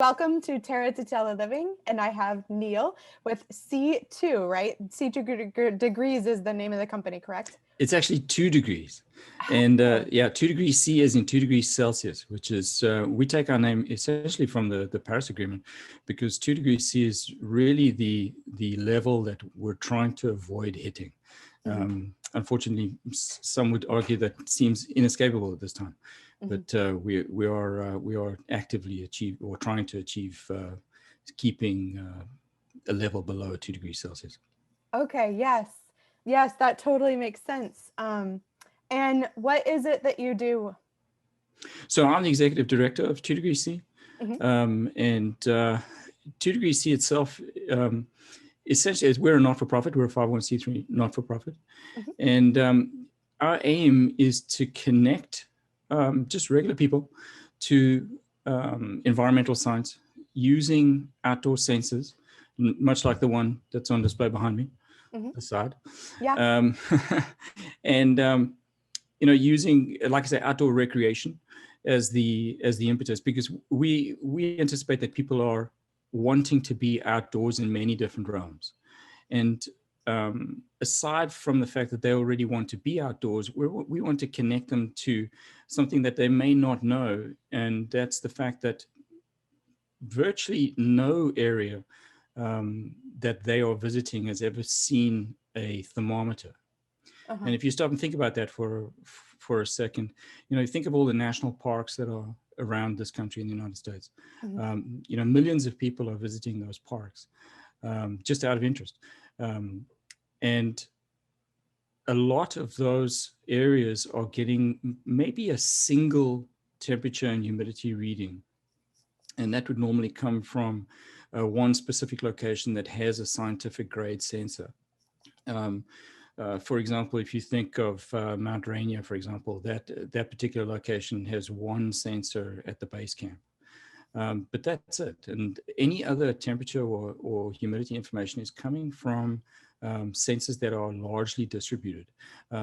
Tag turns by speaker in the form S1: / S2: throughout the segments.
S1: Welcome to Terra to Living, and I have Neil with C2, right? C2 Degrees is the name of the company, correct?
S2: It's actually 2 degrees. And yeah, 2 degrees C is in 2 degrees Celsius, which is, we take our name essentially from the Paris Agreement, because 2 degrees C is really the level that we're trying to avoid hitting. Unfortunately, some would argue that seems inescapable at this time, but we are actively trying to achieve keeping a level below 2 degrees Celsius.
S1: Okay, yes, that totally makes sense. And what is it that you do?
S2: So I'm the executive director of 2 degrees C,
S1: Mm-hmm.
S2: and 2 degrees C itself, essentially, we're a not-for-profit. We're a 501c3 not-for-profit,
S1: Mm-hmm.
S2: and our aim is to connect just regular people to environmental science using outdoor sensors, much like the one that's on display behind me,
S1: Mm-hmm.
S2: aside,
S1: Yeah.
S2: and using, like I say, outdoor recreation as the impetus, because we anticipate that people are wanting to be outdoors in many different realms. And aside from the fact that they already want to be outdoors, we want to connect them to something that they may not know. And that's the fact that virtually no area that they are visiting has ever seen a thermometer.
S1: Uh-huh.
S2: And if you stop and think about that for a second, think of all the national parks that are around this country in the United States.
S1: Mm-hmm.
S2: Millions of people are visiting those parks just out of interest. And a lot of those areas are getting maybe a single temperature and humidity reading. And that would normally come from one specific location that has a scientific grade sensor. For example, if you think of Mount Rainier, for example, that particular location has one sensor at the base camp. But that's it. And any other temperature or humidity information is coming from sensors that are largely distributed.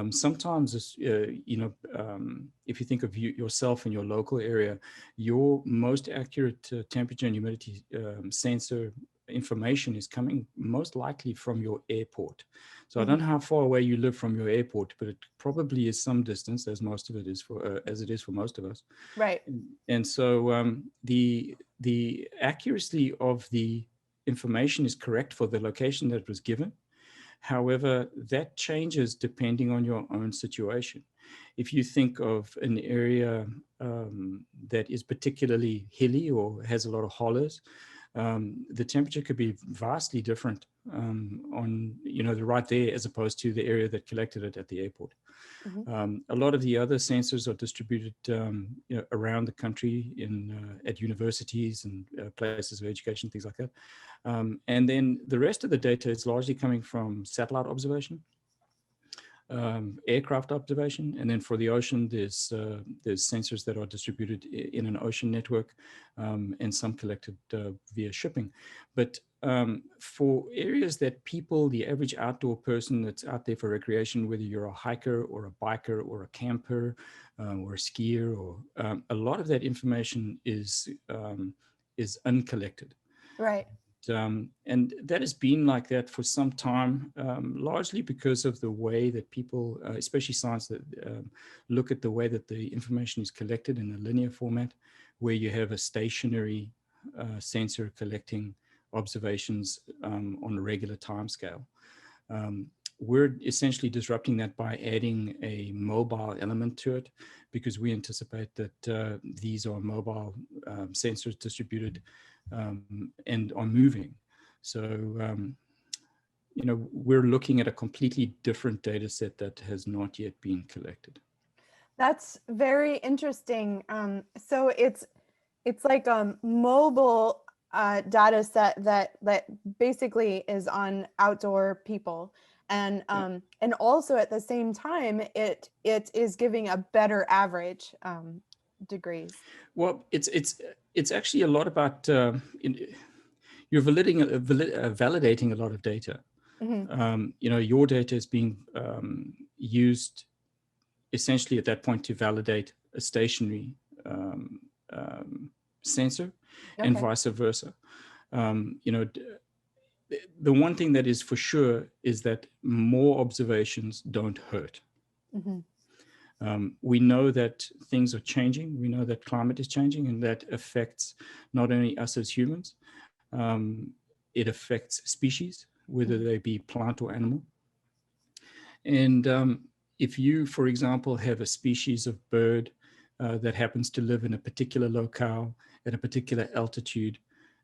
S2: Sometimes, if you think of yourself in your local area, your most accurate temperature and humidity sensor information is coming most likely from your airport. So I don't know how far away you live from your airport, but it probably is some distance, as most of it is as it is for most of us.
S1: Right.
S2: And so the accuracy of the information is correct for the location that was given. However, that changes depending on your own situation. If you think of an area that is particularly hilly or has a lot of hollows, the temperature could be vastly different on, right there, as opposed to the area that collected it at the airport.
S1: Mm-hmm.
S2: A lot of the other sensors are distributed around the country at universities and places of education, things like that. And then the rest of the data is largely coming from satellite observation, aircraft observation, and then for the ocean, there's sensors that are distributed in an ocean network, and some collected via shipping. But for areas that people, the average outdoor person that's out there for recreation, whether you're a hiker or a biker or a camper or a skier, or a lot of that information is uncollected.
S1: Right.
S2: And that has been like that for some time, largely because of the way that people, especially science, that look at the way that the information is collected in a linear format, where you have a stationary sensor collecting observations on a regular time scale. We're essentially disrupting that by adding a mobile element to it, because we anticipate that these are mobile sensors distributed and are moving. So, we're looking at a completely different data set that has not yet been collected.
S1: That's very interesting. So it's like a mobile data set that basically is on outdoor people, and also at the same time it is giving a better average degrees.
S2: Well, it's actually a lot about you're validating a lot of data.
S1: Mm-hmm.
S2: Your data is being used essentially at that point to validate a stationary sensor. and
S1: Okay.
S2: vice versa. You know, the one thing that is for sure is that more observations don't hurt.
S1: Mm-hmm.
S2: We know that things are changing. We know that climate is changing, and that affects not only us as humans, it affects species, whether they be plant or animal. And if you, for example, have a species of bird that happens to live in a particular locale at a particular altitude,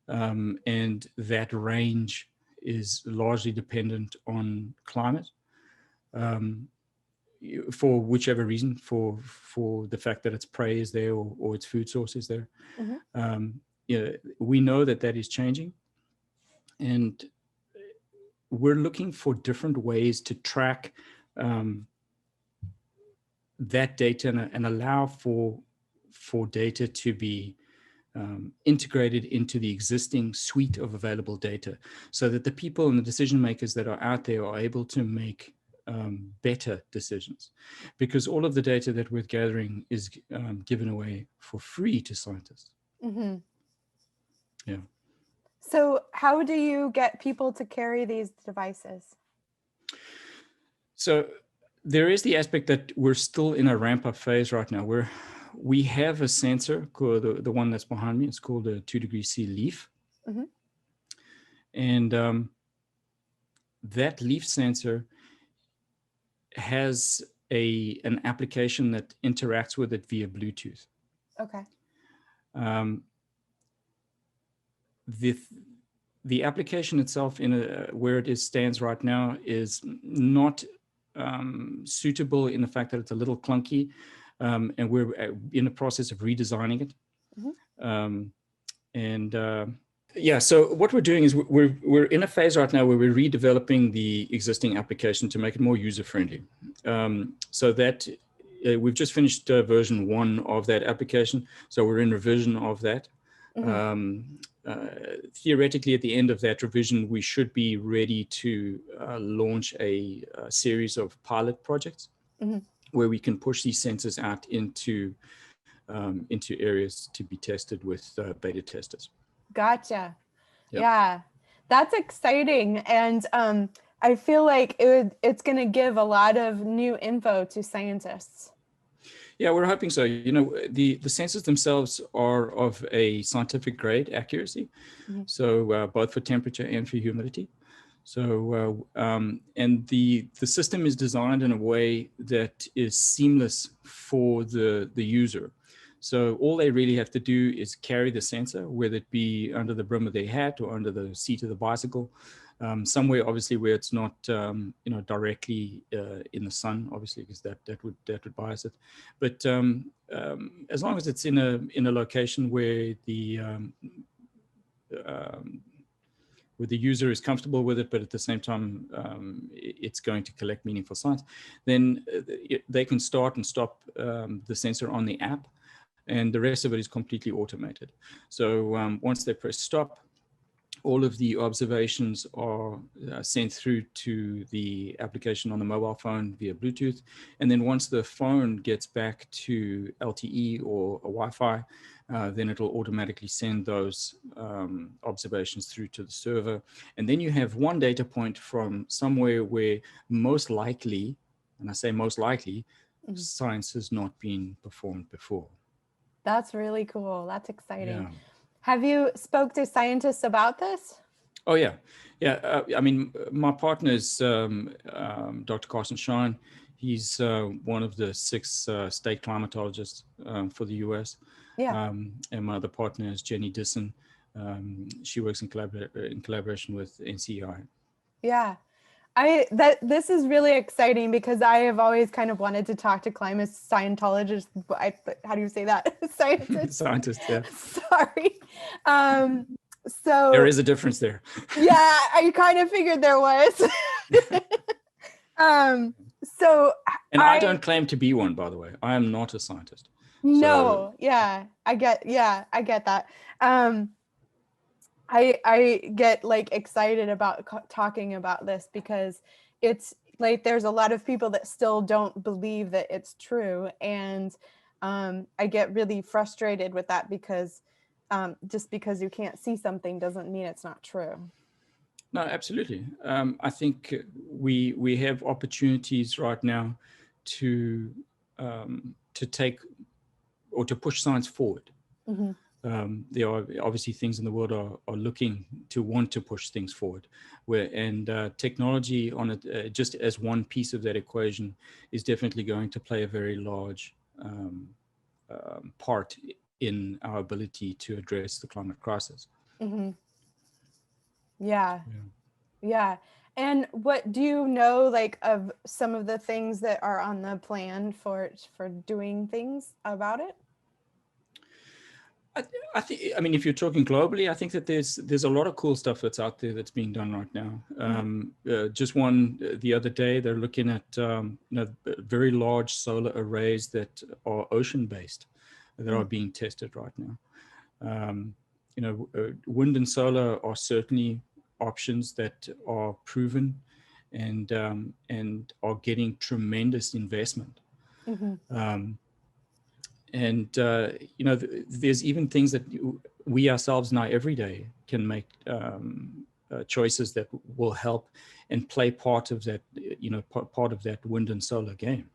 S2: and that range is largely dependent on climate, for whichever reason, for the fact that its prey is there, or its food source is there. You know, we know that that is changing, and we're looking for different ways to track that data and allow for data to be integrated into the existing suite of available data, so that the people and the decision makers that are out there are able to make better decisions, because all of the data that we're gathering is given away for free to scientists.
S1: Mm-hmm.
S2: Yeah.
S1: So how do you get people to carry these devices?
S2: So there is the aspect that we're still in a ramp up phase right now, where we have a sensor called the one that's behind me. It's called a 2°C leaf.
S1: Mm-hmm.
S2: And that leaf sensor has an application that interacts with it via Bluetooth.
S1: Okay.
S2: The application itself, where it stands right now, is not suitable in the fact that it's a little clunky, and we're in the process of redesigning it.
S1: Mm-hmm.
S2: Yeah, so what we're doing is we're in a phase right now where we're redeveloping the existing application to make it more user-friendly. So that we've just finished version 1 of that application, so we're in revision of that. Mm-hmm. Theoretically, at the end of that revision, we should be ready to launch a series of pilot projects, mm-hmm, where we can push these sensors out into areas to be tested with beta testers.
S1: Gotcha. Yep. Yeah, that's exciting. And I feel like it's going to give a lot of new info to scientists.
S2: Yeah, we're hoping so. You know, the sensors themselves are of a scientific grade accuracy, mm-hmm, so both for temperature and for humidity. So, and the system is designed in a way that is seamless for the user. So all they really have to do is carry the sensor, whether it be under the brim of their hat or under the seat of the bicycle, somewhere obviously where it's not you know, directly in the sun, obviously, because that would bias it. But as long as it's in a location where the user is comfortable with it, but at the same time, it's going to collect meaningful science, then they can start and stop the sensor on the app, and the rest of it is completely automated. So once they press stop, all of the observations are sent through to the application on the mobile phone via Bluetooth. And then once the phone gets back to LTE or a Wi-Fi, then it'll automatically send those observations through to the server. And then you have one data point from somewhere where most likely, and I say most likely, mm-hmm, science has not been performed before.
S1: That's really cool. That's exciting. Yeah. Have you spoke to scientists about this?
S2: Oh, yeah. Yeah. I mean, my partner is Dr. Carson Shine. He's one of the 6 state climatologists for the US. Yeah. And my other partner is Jenny Disson. She works in collaboration with NCEI.
S1: Yeah. This is really exciting because I have always kind of wanted to talk to climate Scientologists. How do you say that? Scientists.
S2: Scientists, yeah.
S1: Sorry. So
S2: there is a difference there.
S1: Yeah, I kind of figured there was. So
S2: and I don't claim to be one, by the way. I am not a scientist.
S1: No, so. Yeah, I get that. I get like excited about talking about this because it's like there's a lot of people that still don't believe that it's true, and I get really frustrated with that because Just because you can't see something doesn't mean it's not true.
S2: No, absolutely. I think we have opportunities right now to take or to push science forward.
S1: Mm-hmm.
S2: There are obviously things in the world are looking to want to push things forward, and technology on it, just as one piece of that equation, is definitely going to play a very large part in our ability to address the climate crisis.
S1: Mm-hmm. Yeah.
S2: Yeah.
S1: Yeah. And what do you know, like, of some of the things that are on the plan for doing things about it?
S2: I think, I mean, if you're talking globally, I think that there's a lot of cool stuff that's out there that's being done right now. Just one the other day, they're looking at very large solar arrays that are ocean based that are being tested right now. Wind and solar are certainly options that are proven and are getting tremendous investment.
S1: Mm-hmm.
S2: And there's even things that we ourselves now every day can make choices that will help and play part of that, part of that wind and solar game.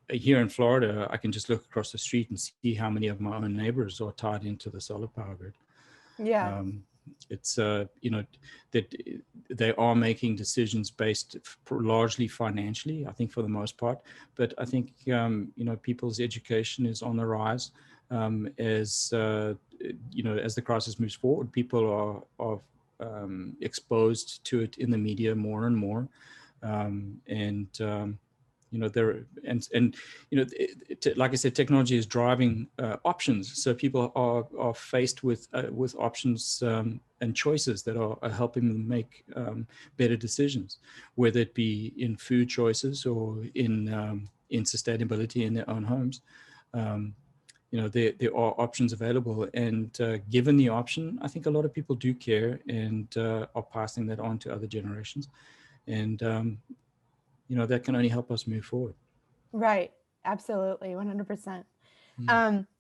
S2: Here in Florida, I can just look across the street and see how many of my own neighbors are tied into the solar power grid.
S1: Yeah.
S2: It's that they are making decisions based largely financially, I think, for the most part. But I think people's education is on the rise as as the crisis moves forward. People are exposed to it in the media more and more, there like I said, technology is driving options. So people are faced with options and choices that are helping them make better decisions, whether it be in food choices or in sustainability in their own homes. There are options available, and given the option, I think a lot of people do care and are passing that on to other generations, and that can only help us move forward.
S1: Right. Absolutely. 100%.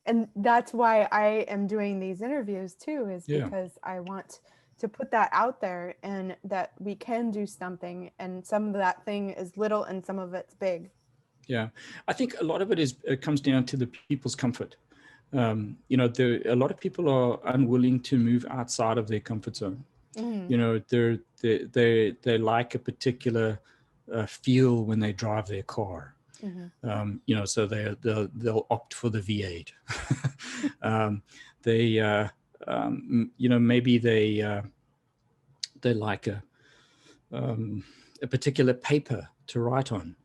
S1: And that's why I am doing these interviews too, is
S2: Yeah.
S1: because I want to put that out there, and that we can do something, and some of that thing is little and some of it's big.
S2: Yeah. I think a lot of it comes down to the people's comfort. A lot of people are unwilling to move outside of their comfort zone. They like a particular feel when they drive their car. So they'll opt for the V8. Maybe they like a particular paper to write on.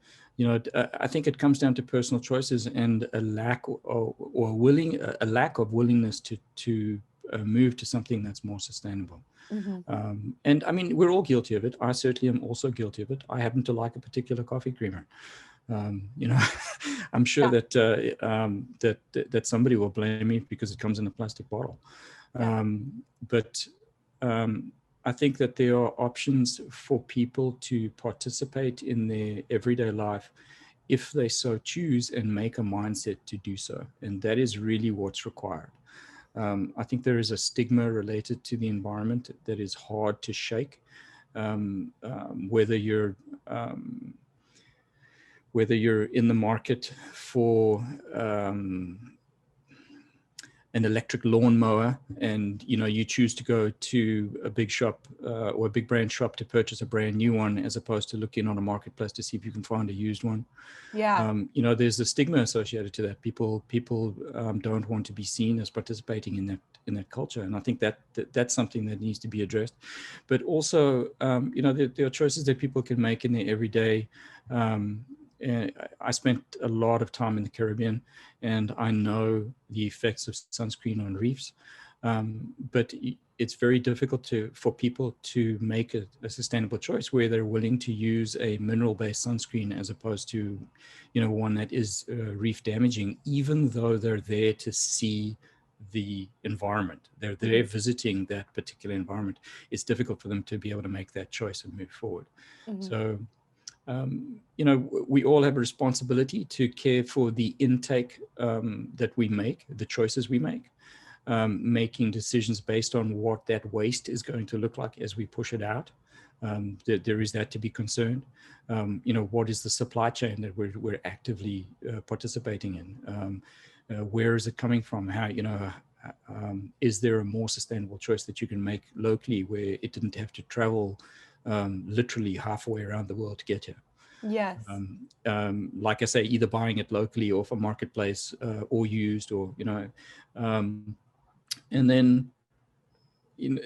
S2: I think it comes down to personal choices and a lack a lack of willingness to move to something that's more sustainable. And I mean, we're all guilty of it. I certainly am also guilty of it. I happen to like a particular coffee creamer. I'm sure that that somebody will blame me because it comes in a plastic bottle. But I think that there are options for people to participate in their everyday life if they so choose and make a mindset to do so. And that is really what's required. I think there is a stigma related to the environment that is hard to shake, whether you're in the market for an electric lawnmower, and you choose to go to a big shop or a big brand shop to purchase a brand new one, as opposed to looking on a marketplace to see if you can find a used one. There's a stigma associated to that. People don't want to be seen as participating in that culture, and I think that's something that needs to be addressed. But also, there are choices that people can make in their everyday. I spent a lot of time in the Caribbean, and I know the effects of sunscreen on reefs. But it's very difficult for people to make a sustainable choice where they're willing to use a mineral-based sunscreen as opposed to, one that is reef damaging, even though they're there to see the environment. They're there visiting that particular environment. It's difficult for them to be able to make that choice and move forward. So you know, we all have a responsibility to care for the intake that we make, the choices we make, making decisions based on what that waste is going to look like as we push it out. There is that to be concerned. You know, what is the supply chain that we're actively participating in? Where is it coming from? How, you know, is there a more sustainable choice that you can make locally where it didn't have to travel literally halfway around the world to get here?
S1: Yes.
S2: Like I say, either buying it locally off a marketplace or used, or, you know, and then, you know,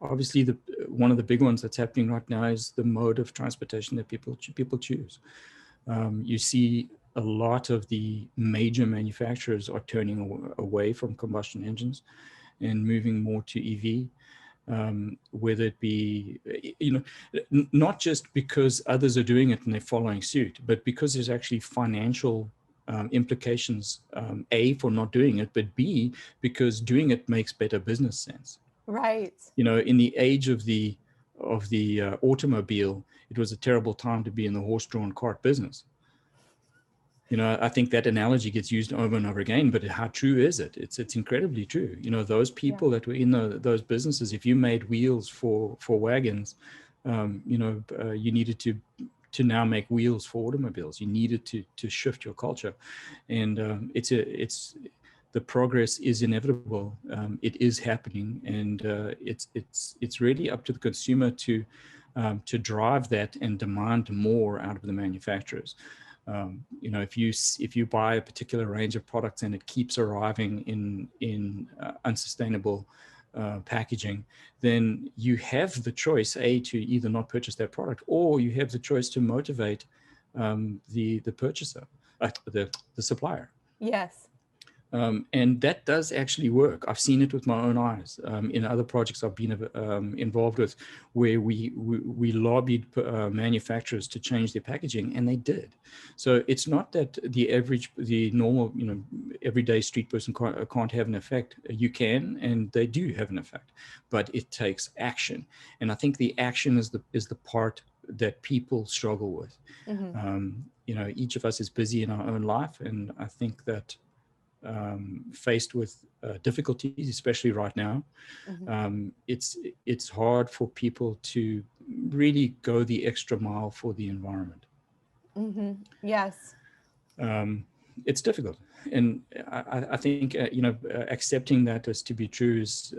S2: obviously one of the big ones that's happening right now is the mode of transportation that people choose. You see a lot of the major manufacturers are turning away from combustion engines and moving more to EV. Whether it be, you know, not just because others are doing it and they're following suit, but because there's actually financial implications, A, for not doing it, but B, because doing it makes better business sense.
S1: Right.
S2: You know, in the age of the automobile, it was a terrible time to be in the horse-drawn cart business. You know, I think that analogy gets used over and over again, but how true is it? It's incredibly true. You know, those people that were in those businesses, if you made wheels for wagons, you know, you needed to now make wheels for automobiles. You needed to shift your culture, and the progress is inevitable. It is happening, and it's really up to the consumer to drive that and demand more out of the manufacturers. You know, if you buy a particular range of products and it keeps arriving in unsustainable packaging, then you have the choice, A, to either not purchase that product, or you have the choice to motivate the purchaser, the supplier.
S1: Yes.
S2: And that does actually work. I've seen it with my own eyes in other projects I've been involved with, where we lobbied manufacturers to change their packaging, and they did. So it's not that the normal, you know, everyday street person can't have an effect. You can, and they do have an effect, but it takes action. And I think the action is the part that people struggle with.
S1: Mm-hmm.
S2: You know, each of us is busy in our own life, and I think that faced with difficulties, especially right now,
S1: Mm-hmm.
S2: it's hard for people to really go the extra mile for the environment.
S1: Mm-hmm. Yes.
S2: It's difficult, and I think you know, accepting that as to be true is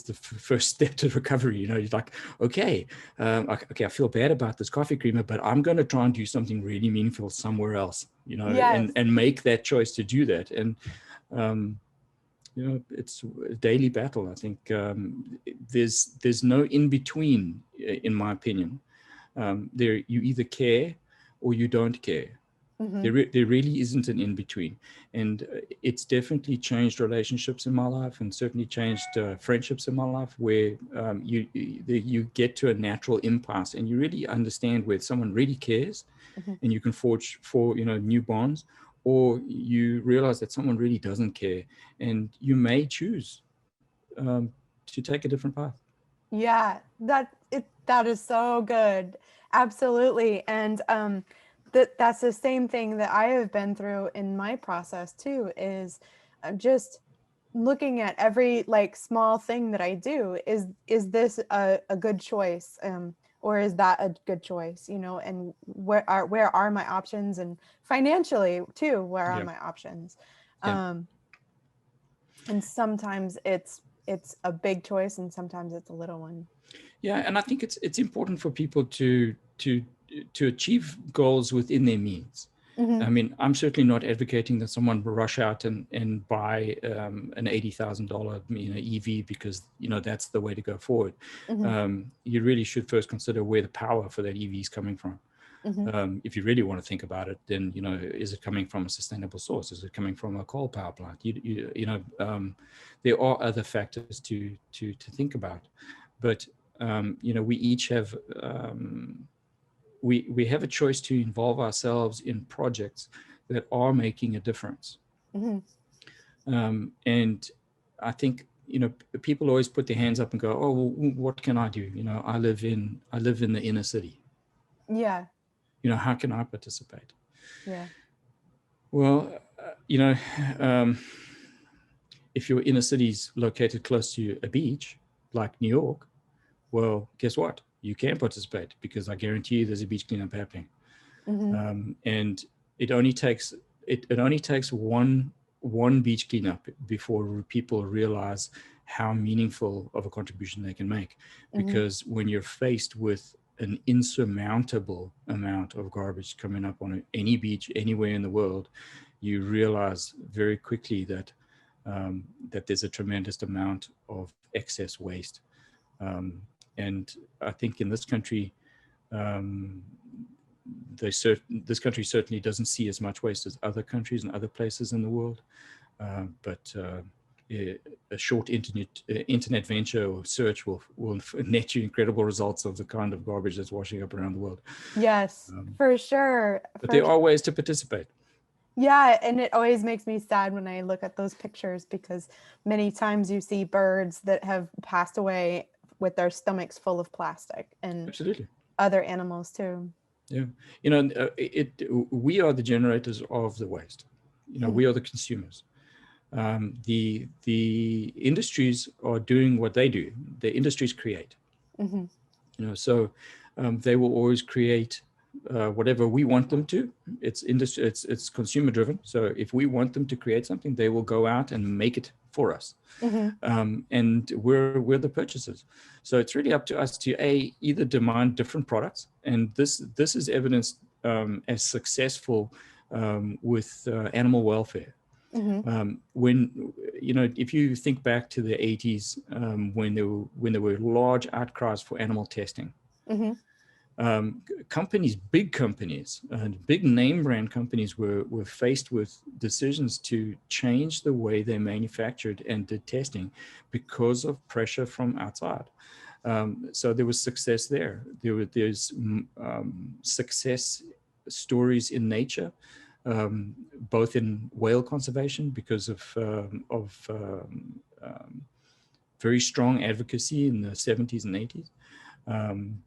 S2: the first step to recovery. You know, you're like, okay, I feel bad about this coffee creamer, but I'm going to try and do something really meaningful somewhere else. You know,
S1: Yes.
S2: and make that choice to do that. And you know, it's a daily battle. I think there's no in between, in my opinion. There, you either care or you don't care.
S1: Mm-hmm.
S2: There really isn't an in between, and it's definitely changed relationships in my life, and certainly changed friendships in my life, where you get to a natural impasse, and you really understand where someone really cares,
S1: Mm-hmm.
S2: and you can forge for, you know, new bonds, or you realize that someone really doesn't care, and you may choose to take a different path.
S1: Yeah, that is so good. Absolutely. And that's the same thing that I have been through in my process too, is just looking at every like small thing that I do. Is this a good choice? Or is that a good choice? You know, and where are my options, and financially too, where are
S2: Yeah.
S1: my options?
S2: Yeah.
S1: Um, and sometimes it's a big choice, and sometimes it's a little one.
S2: Yeah, and I think it's important for people to achieve goals within their means.
S1: Mm-hmm.
S2: I mean, I'm certainly not advocating that someone rush out and buy an $80,000, you know, EV, because, you know, that's the way to go forward.
S1: Mm-hmm.
S2: You really should first consider where the power for that EV is coming from.
S1: Mm-hmm.
S2: If you really want to think about it, then, you know, is it coming from a sustainable source? Is it coming from a coal power plant? You know, there are other factors to think about, but you know, we each have we have a choice to involve ourselves in projects that are making a difference.
S1: Mm-hmm.
S2: And I think, you know, people always put their hands up and go, oh, well, what can I do? You know, I live in the inner city.
S1: Yeah.
S2: how can I participate?
S1: Yeah.
S2: Well, if your inner city's located close to a beach, like New York, well, guess what? You can participate because I guarantee you there's a beach cleanup happening.
S1: Mm-hmm.
S2: And it only takes one beach cleanup before people realize how meaningful of a contribution they can make.
S1: Mm-hmm.
S2: Because when you're faced with an insurmountable amount of garbage coming up on any beach anywhere in the world, you realize very quickly that that there's a tremendous amount of excess waste. Um, and I think in this country, um, this country certainly doesn't see as much waste as other countries and other places in the world. But a short internet venture or search will net you incredible results of the kind of garbage that's washing up around the world.
S1: Yes, for sure.
S2: But there are ways to participate.
S1: Yeah, and it always makes me sad when I look at those pictures, because many times you see birds that have passed away with their stomachs full of plastic, and
S2: Absolutely.
S1: other animals too.
S2: Yeah, we are the generators of the waste. We are the consumers. The industries are doing what they do. The industries create.
S1: Mm-hmm.
S2: So they will always create whatever we want them to. It's industry. It's consumer driven. So if we want them to create something, they will go out and make it for us.
S1: Mm-hmm.
S2: And we're the purchasers. So it's really up to us to either demand different products, and this is evidenced as successful with animal welfare.
S1: Mm-hmm.
S2: When if you think back to the 80s, when there were large outcries for animal testing,
S1: Mm-hmm.
S2: big companies and big name brand companies were faced with decisions to change the way they manufactured and did testing because of pressure from outside. So there was success there. There's success stories in nature, both in whale conservation because of very strong advocacy in the 70s and 80s.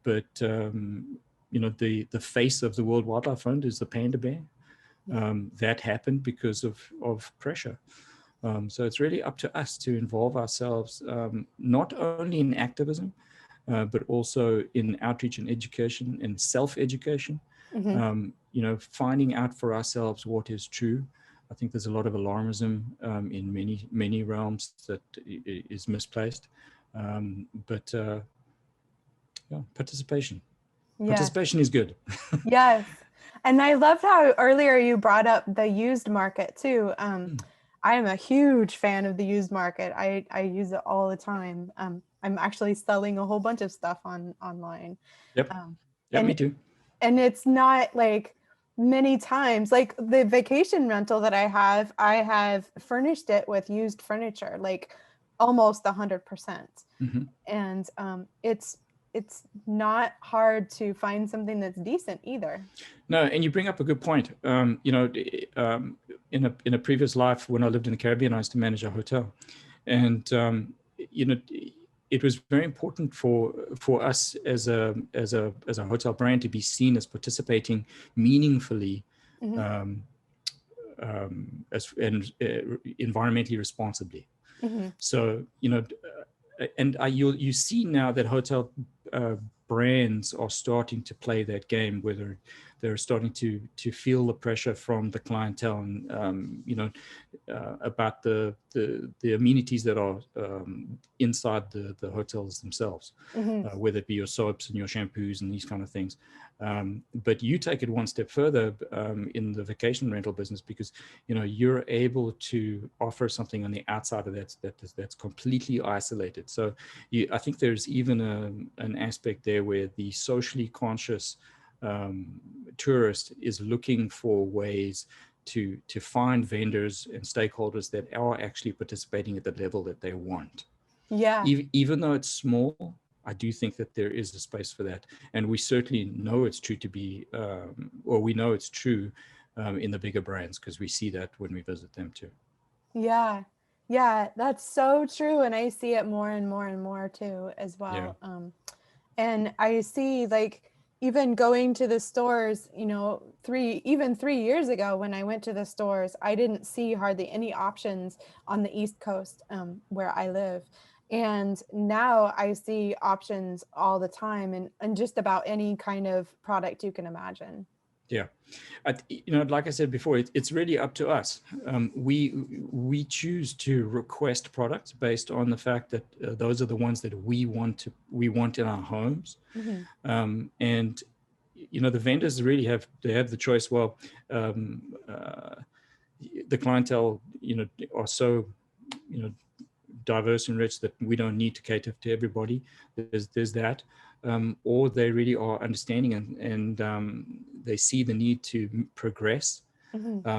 S2: But the face of the World Wildlife Fund is the panda bear. That happened because of pressure. So it's really up to us to involve ourselves, not only in activism, but also in outreach and education and self-education.
S1: Mm-hmm.
S2: Finding out for ourselves what is true. I think there's a lot of alarmism in many realms that is misplaced. But participation.
S1: Yeah.
S2: Participation is good.
S1: Yes. And I loved how earlier you brought up the used market too. I am a huge fan of the used market. I use it all the time. I'm actually selling a whole bunch of stuff online.
S2: Yep.
S1: And
S2: Me too.
S1: And it's not like many times, like the vacation rental that I have furnished it with used furniture, like almost 100%. And it's not hard to find something that's decent either.
S2: No, and you bring up a good point. In a previous life, when I lived in the Caribbean, I used to manage a hotel, and it was very important for us as a hotel brand to be seen as participating meaningfully, and environmentally responsibly. So and you see now that hotel brands are starting to play that game, whether they're starting to feel the pressure from the clientele and about the amenities that are inside the hotels themselves, whether it be your soaps and your shampoos and these kind of things. But you take it one step further in the vacation rental business, because you're able to offer something on the outside of that's completely isolated. So I think there's even an aspect there where the socially conscious tourist is looking for ways to find vendors and stakeholders that are actually participating at the level that they want.
S1: Yeah.
S2: Even though it's small, I do think that there is a space for that. And we certainly know it's true to be, or we know it's true in the bigger brands, because we see that when we visit them too.
S1: Yeah. Yeah, that's so true. And I see it more and more and more too as well.
S2: Yeah.
S1: And I see, like, even going to the stores, even 3 years ago when I went to the stores, I didn't see hardly any options on the East Coast, where I live. And now I see options all the time, and just about any kind of product you can imagine.
S2: Yeah, like I said before, it's really up to us. We choose to request products based on the fact that those are the ones that we want in our homes, and the vendors really have the choice. Well, the clientele are so diverse and rich that we don't need to cater to everybody. There's that. Or they really are understanding and they see the need to progress,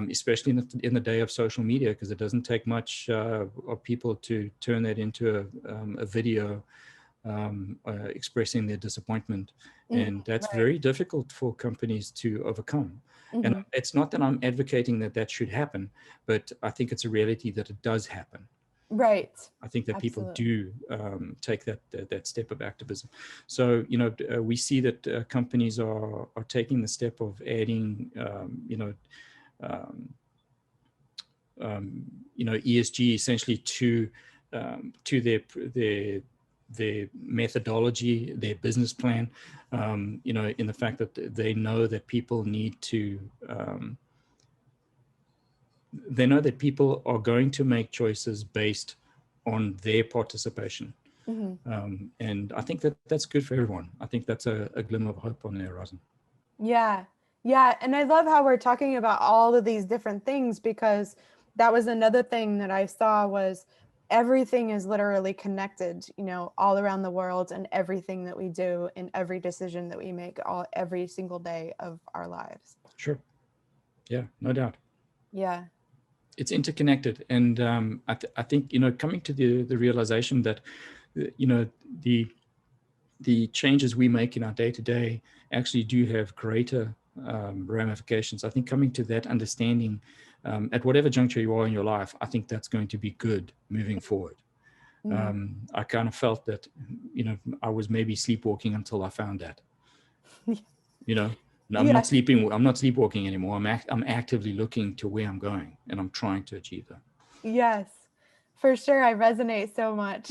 S2: especially in the day of social media, because it doesn't take much of people to turn that into a video expressing their disappointment. And that's very difficult for companies to overcome. And it's not that I'm advocating that should happen, but I think it's a reality that it does happen.
S1: Right.
S2: I think that
S1: Absolutely.
S2: people do take that step of activism. So, we see that companies are taking the step of adding, ESG essentially to their methodology, their business plan. In the fact that they know that people need to. They know that people are going to make choices based on their participation. And I think that's good for everyone. I think that's a glimmer of hope on the horizon.
S1: Yeah. Yeah. And I love how we're talking about all of these different things, because that was another thing that I saw was everything is literally connected, all around the world, and everything that we do and every decision that we make every single day of our lives.
S2: Sure. Yeah, no doubt.
S1: Yeah.
S2: It's interconnected. And I think, coming to the realization that, the changes we make in our day-to-day actually do have greater ramifications. I think coming to that understanding at whatever juncture you are in your life, I think that's going to be good moving forward. I kind of felt that, I was maybe sleepwalking until I found that, I'm not sleepwalking anymore. I'm actively looking to where I'm going, and I'm trying to achieve that.
S1: Yes, for sure. I resonate so much.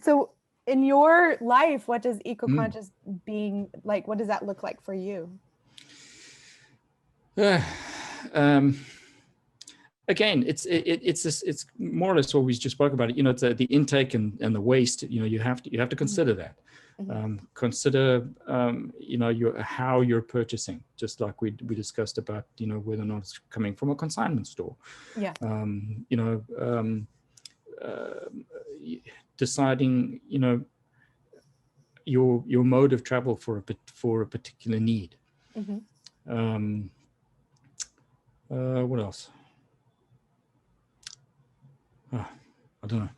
S1: So in your life, what does eco-conscious being like? What does that look like for you?
S2: Again, it's more or less what we just spoke about. It's the intake and the waste. You have to consider that. Consider how you're purchasing, just like we discussed about whether or not it's coming from a consignment store.
S1: Yeah.
S2: Deciding your mode of travel for a particular need. What else? I don't know.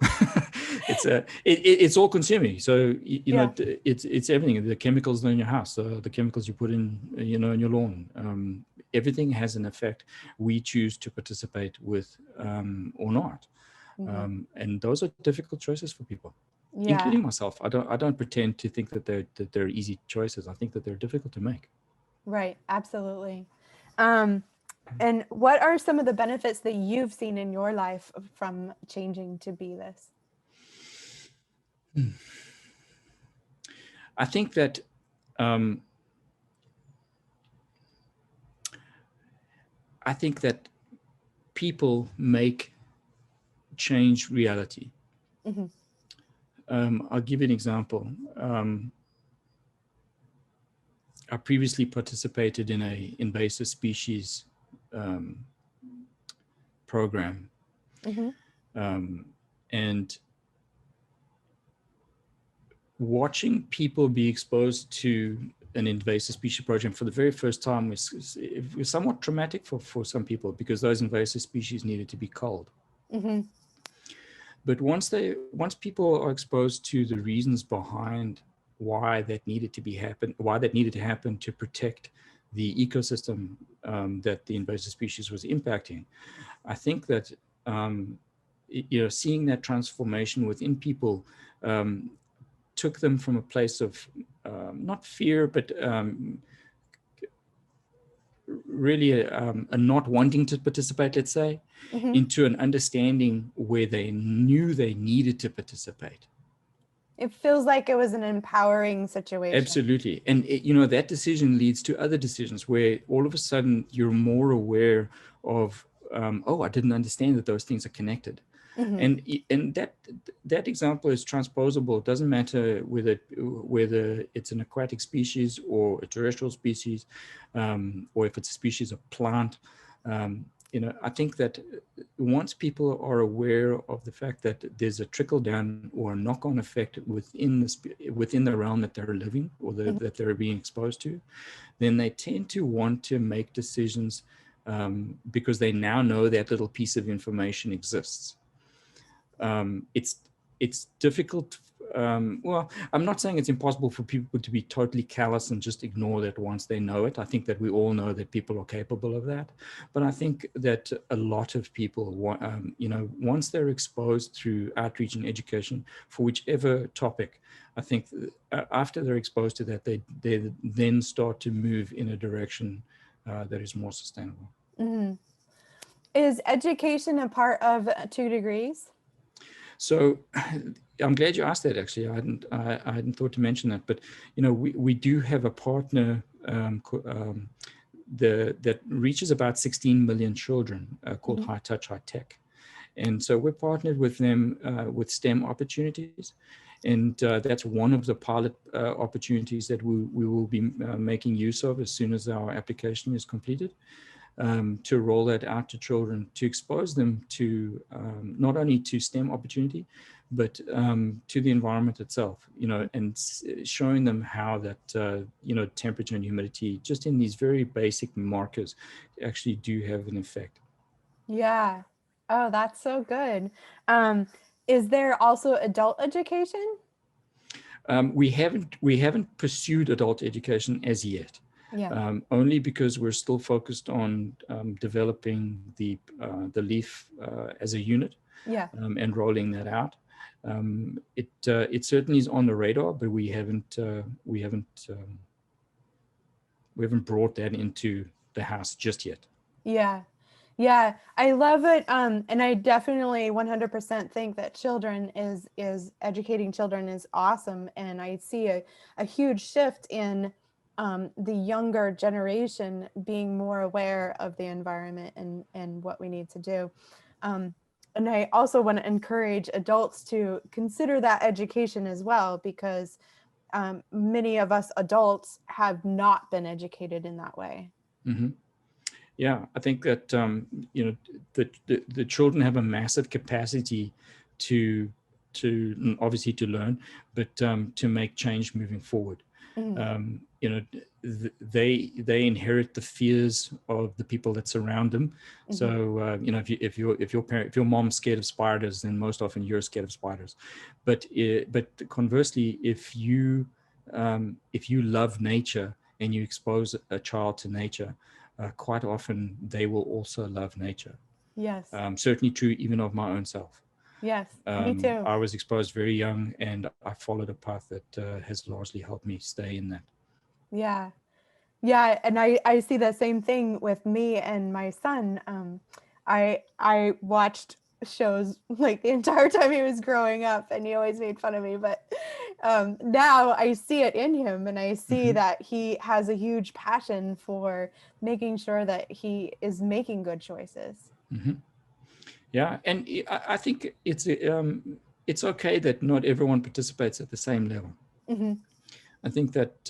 S2: It's all consuming. So it's everything. The chemicals in your house, the chemicals you put in in your lawn. Everything has an effect. We choose to participate with or not. And those are difficult choices for people, including myself. I don't pretend to think that they're easy choices. I think that they're difficult to make.
S1: Right. Absolutely. And what are some of the benefits that you've seen in your life from changing to be this?
S2: I think that people make change reality. I'll give you an example. I previously participated in a invasive species program. And watching people be exposed to an invasive species program for the very first time was somewhat traumatic for some people, because those invasive species needed to be culled. But once people are exposed to the reasons behind why that needed to happen to protect the ecosystem that the invasive species was impacting, I think that seeing that transformation within people took them from a place of not fear, but really a not wanting to participate, let's say,
S1: Mm-hmm.
S2: into an understanding where they knew they needed to participate.
S1: It feels like it was an empowering situation.
S2: Absolutely. And that decision leads to other decisions where all of a sudden you're more aware of, oh, I didn't understand that those things are connected.
S1: Mm-hmm.
S2: And that example is transposable. It doesn't matter whether it's an aquatic species or a terrestrial species, or if it's a species of plant. I think that once people are aware of the fact that there's a trickle down or a knock-on effect within the realm that they're living or
S1: Mm-hmm.
S2: that they're being exposed to, then they tend to want to make decisions because they now know that little piece of information exists. It's difficult. Well, I'm not saying it's impossible for people to be totally callous and just ignore that once they know it. I think that we all know that people are capable of that. But I think that a lot of people, once they're exposed through outreach and education for whichever topic, I think after they're exposed to that, they then start to move in a direction that is more sustainable.
S1: Mm-hmm. Is education a part of 2 degrees?
S2: So I'm glad you asked that. Actually, I hadn't thought to mention that, but we do have a partner that reaches about 16 million children called
S1: Mm-hmm.
S2: High Touch High Tech, and so we're partnered with them with STEM opportunities, and that's one of the pilot opportunities that we will be making use of as soon as our application is completed. To roll that out to children, to expose them to not only to STEM opportunity, but to the environment itself, and showing them how that, temperature and humidity, just in these very basic markers, actually do have an effect.
S1: Yeah. Oh, that's so good. Um, is there also adult education?
S2: We haven't pursued adult education as yet.
S1: Yeah.
S2: Only because we're still focused on developing the leaf as a unit
S1: Yeah.
S2: and rolling that out. It certainly is on the radar, but we haven't brought that into the house just yet.
S1: Yeah. Yeah, I love it. And I definitely 100% think that children is educating children is awesome. And I see a huge shift in the younger generation being more aware of the environment and what we need to do. Um, and I also want to encourage adults to consider that education as well, because many of us adults have not been educated in that way.
S2: Mm-hmm. Yeah, I think that the children have a massive capacity to obviously to learn, but to make change moving forward.
S1: Mhm.
S2: They inherit the fears of the people that surround them.
S1: Mhm.
S2: So if your mom's scared of spiders, then most often you're scared of spiders. But conversely, if you love nature and you expose a child to nature, quite often they will also love nature.
S1: Yes.
S2: Certainly true even of my own self.
S1: Yes. Me too.
S2: I was exposed very young, and I followed a path that has largely helped me stay in that.
S1: Yeah. Yeah, and I see the same thing with me and my son. I watched shows like the entire time he was growing up, and he always made fun of me. But now I see it in him, and I see
S2: Mm-hmm.
S1: that he has a huge passion for making sure that he is making good choices.
S2: Mm-hmm. Yeah, and I think it's okay that not everyone participates at the same level.
S1: Mm-hmm.
S2: I think that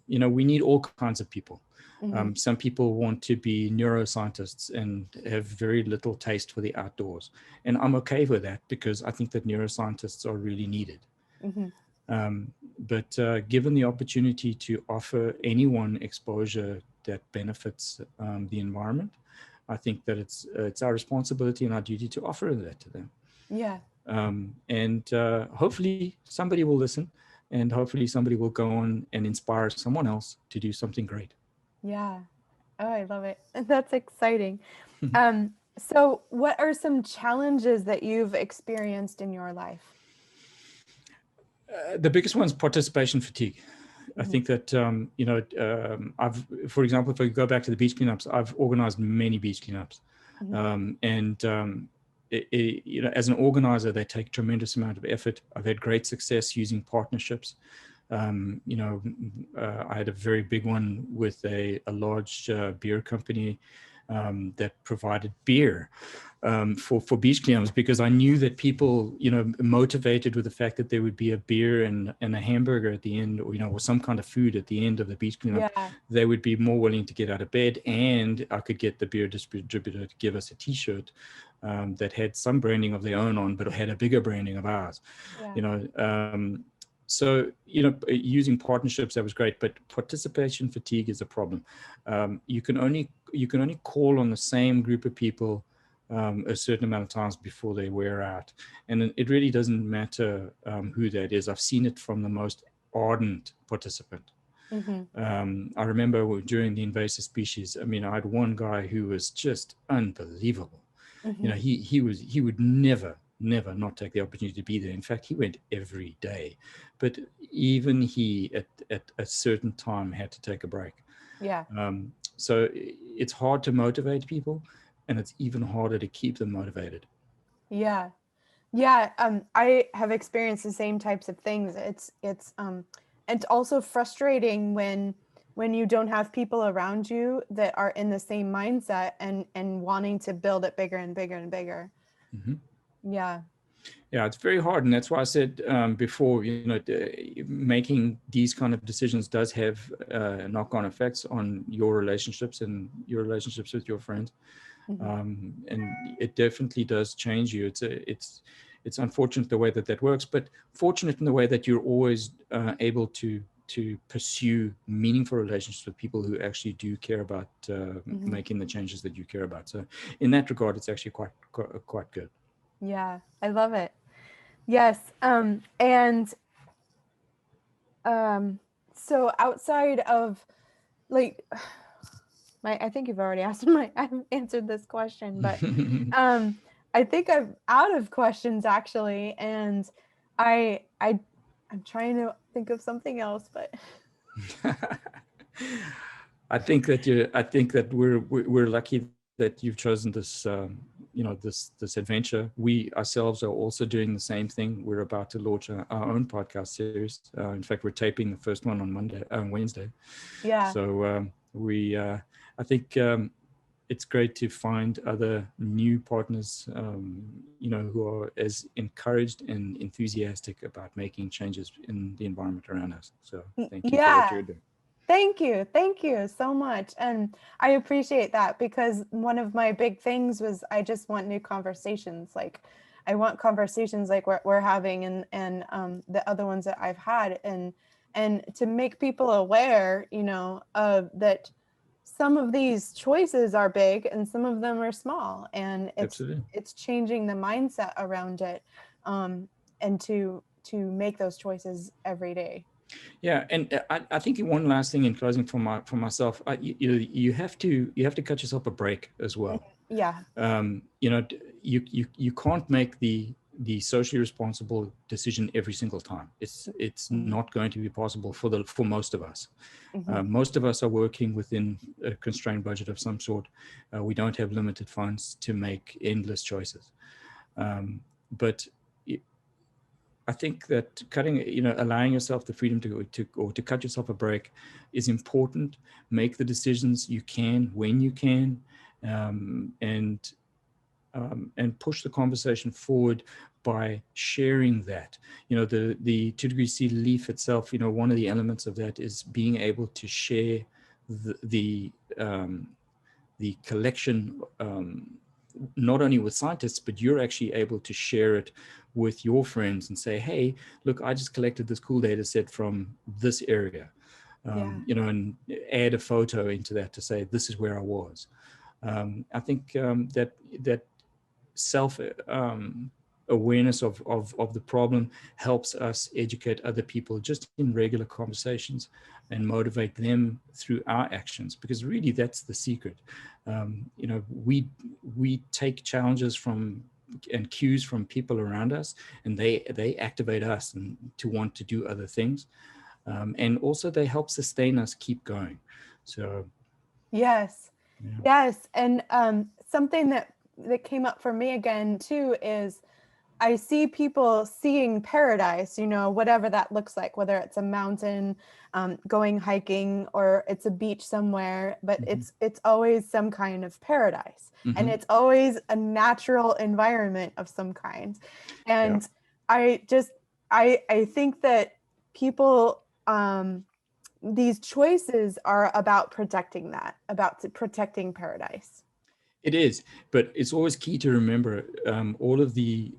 S2: we need all kinds of people.
S1: Mm-hmm.
S2: Some people want to be neuroscientists and have very little taste for the outdoors, and I'm okay with that because I think that neuroscientists are really needed.
S1: Mm-hmm.
S2: But given the opportunity to offer anyone exposure that benefits the environment, I think that it's our responsibility and our duty to offer that to them.
S1: Yeah.
S2: And hopefully somebody will listen, and hopefully somebody will go on and inspire someone else to do something great.
S1: Yeah. Oh, I love it. That's exciting. Um, So, what are some challenges that you've experienced in your life?
S2: The biggest one is participation fatigue. I
S1: Mhm.
S2: think that, for example, if I go back to the beach cleanups, I've organized many beach cleanups.
S1: Mhm.
S2: As an organizer, they take tremendous amount of effort. I've had great success using partnerships. I had a very big one with a large beer company that provided beer for beach cleanups, because I knew that people, motivated with the fact that there would be a beer and a hamburger at the end, or some kind of food at the end of the beach cleanup,
S1: Yeah.
S2: they would be more willing to get out of bed, and I could get the beer distributor to give us a T-shirt that had some branding of their own on, but had a bigger branding of ours.
S1: Yeah.
S2: You know, so using partnerships, that was great, but participation fatigue is a problem. You can only call on the same group of people a certain amount of times before they wear out, and it really doesn't matter who that is. I've seen it from the most ardent participant.
S1: Mhm.
S2: I remember during the invasive species, I mean, I had one guy who was just unbelievable.
S1: Mhm.
S2: He would never not take the opportunity to be there. In fact, he went every day, but even he at a certain time had to take a break.
S1: Yeah.
S2: So it's hard to motivate people, and it's even harder to keep them motivated.
S1: Yeah. Yeah, I have experienced the same types of things. It's also frustrating when you don't have people around you that are in the same mindset and wanting to build it bigger and bigger and bigger.
S2: Mhm.
S1: Yeah.
S2: Yeah, it's very hard, and that's why I said before, making these kind of decisions does have knock-on effects on your relationships and your relationships with your friends,
S1: Mhm.
S2: and it definitely does change you. It's unfortunate the way that that works, but fortunate in the way that you're always able to pursue meaningful relationships with people who actually do care about
S1: Mhm.
S2: making the changes that you care about. So, in that regard, it's actually quite good.
S1: Yeah, I love it. Yes. And um so outside of like I think you've already asked I've answered this question, but um I think I'm out of questions actually, and I I'm trying to think of something else, but
S2: I think that we're lucky that you've chosen this adventure. We ourselves are also doing the same thing. We're about to launch our own podcast series. In fact, we're taping the first one on Wednesday.
S1: yeah.
S2: So I think it's great to find other new partners, who are as encouraged and enthusiastic about making changes in the environment around us. So thank you for what
S1: Yeah.
S2: you're doing.
S1: Thank you. Thank you so much. And I appreciate that, because one of my big things was I just want new conversations. Like I want conversations like we're having, and the other ones that I've had, and to make people aware, of that some of these choices are big and some of them are small, and
S2: Absolutely.
S1: it's changing the mindset around it, and to make those choices every day.
S2: Yeah, and I think one last thing in closing for myself, you have to cut yourself a break as
S1: Mhm.
S2: well.
S1: Yeah.
S2: You can't make the socially responsible decision every single time. It's
S1: Mhm.
S2: not going to be possible for most of us.
S1: Mhm.
S2: Most of us are working within a constrained budget of some sort. We don't have limited funds to make endless choices. But I think that allowing yourself the freedom to cut yourself a break is important. Make the decisions you can when you can, um, and and push the conversation forward by sharing that. The 2 Degree C leaf itself. One of the elements of that is being able to share the collection, not only with scientists, but you're actually able to share it with your friends and say, hey, look, I just collected this cool data set from this area,
S1: Yeah.
S2: and add a photo into that to say, this is where I was. I think that self awareness of the problem helps us educate other people just in regular conversations and motivate them through our actions, because really that's the secret. You know, we take challenges from and cues from people around us, and they activate us and to want to do other things, and also they help sustain us keep going. So
S1: Yes.
S2: yeah.
S1: Yes. And something that came up for me again too is I see people seeing paradise, you know, whatever that looks like, whether it's a mountain, going hiking, or it's a beach somewhere, but it's always some kind of paradise, and it's always a natural environment of some kind. And I just I think that people these choices are about protecting that, about protecting paradise.
S2: It is, but it's always key to remember all of the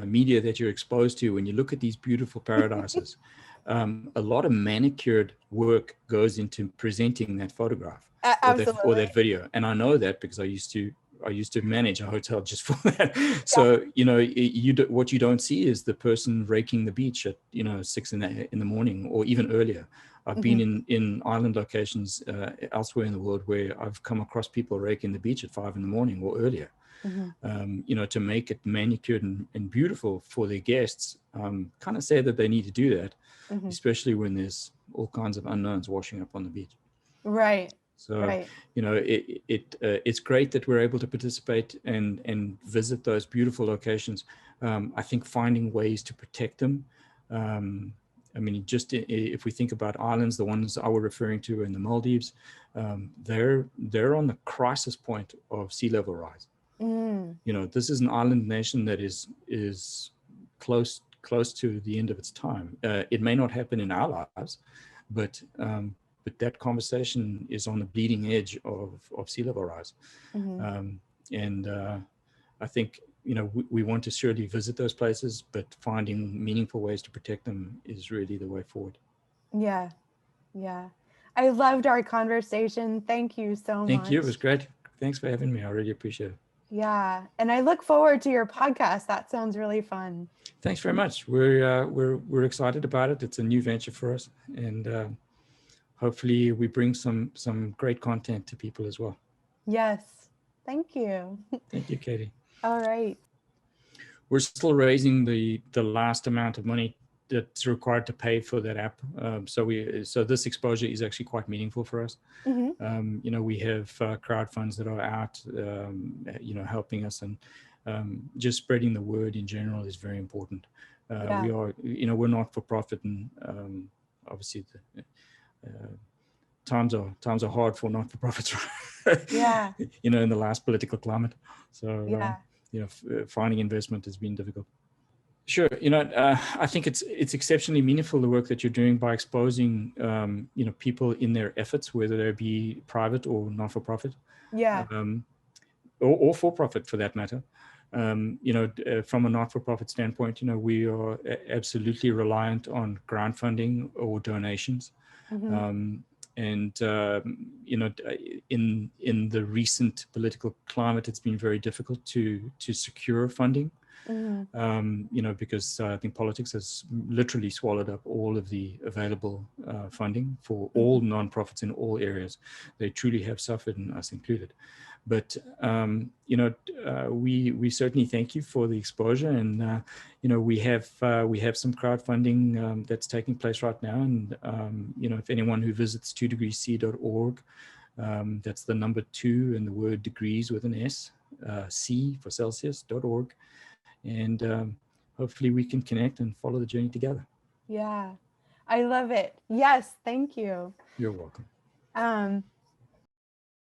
S2: media that you're exposed to when you look at these beautiful paradises. A lot of manicured work goes into presenting that photograph or that video, and I know that because I used to manage a hotel just for that. So you know, what you don't see is the person raking the beach at 6 in the morning or even earlier. I've been in island locations elsewhere in the world where I've come across people raking the beach at 5 in the morning or earlier, you know, to make it manicured and beautiful for their guests. Kind of sad that they need to do that, especially when there's all kinds of unknowns washing up on the beach.
S1: Right.
S2: So,
S1: right.
S2: you know, it's great that we're able to participate and visit those beautiful locations. I think finding ways to protect them. I mean, just if we think about islands, the ones I were referring to in the Maldives, they're on the crisis point of sea level rise. You know, this is an island nation that is close to the end of its time. It may not happen in our lives, but that conversation is on the bleeding edge of sea level rise. And I think, you know, we want to surely visit those places, but finding meaningful ways to protect them is really the way forward.
S1: Yeah. Yeah. I loved our conversation. Thank you so much.
S2: Thank you. It was great. Thanks for having me. I really appreciate it.
S1: Yeah. And I look forward to your podcast. That sounds really fun.
S2: Thanks very much. We're excited about it. It's a new venture for us, and hopefully we bring some great content to people as well.
S1: Yes. Thank you.
S2: Thank you, Katie.
S1: All right.
S2: We're still raising the last amount of money that's required to pay for that app. So this exposure is actually quite meaningful for us. You know, we have crowd funds that are out, you know, helping us, and just spreading the word in general is very important. We are, you know, we're not for profit, and obviously times are hard for not for profits.
S1: Yeah.
S2: You know, in the last political climate. So you know, finding investment has been difficult. Sure. You know, I think it's exceptionally meaningful, the work that you're doing by exposing, you know, people in their efforts, whether they be private or not-for-profit, or for-profit for that matter. You know, from a not-for-profit standpoint, you know, we are absolutely reliant on grant funding or donations. And you know, in the recent political climate, it's been very difficult to secure funding. You know, because I think politics has literally swallowed up all of the available funding for all nonprofits in all areas. They truly have suffered, and us included. But you know, we certainly thank you for the exposure, and you know, we have some crowdfunding that's taking place right now, and you know, if anyone who visits 2degreesc.org, that's the number 2 and the word degrees with an S, C for Celsius.org. And hopefully we can connect and follow the journey together.
S1: Yeah, I love it. Yes, thank you.
S2: You're welcome.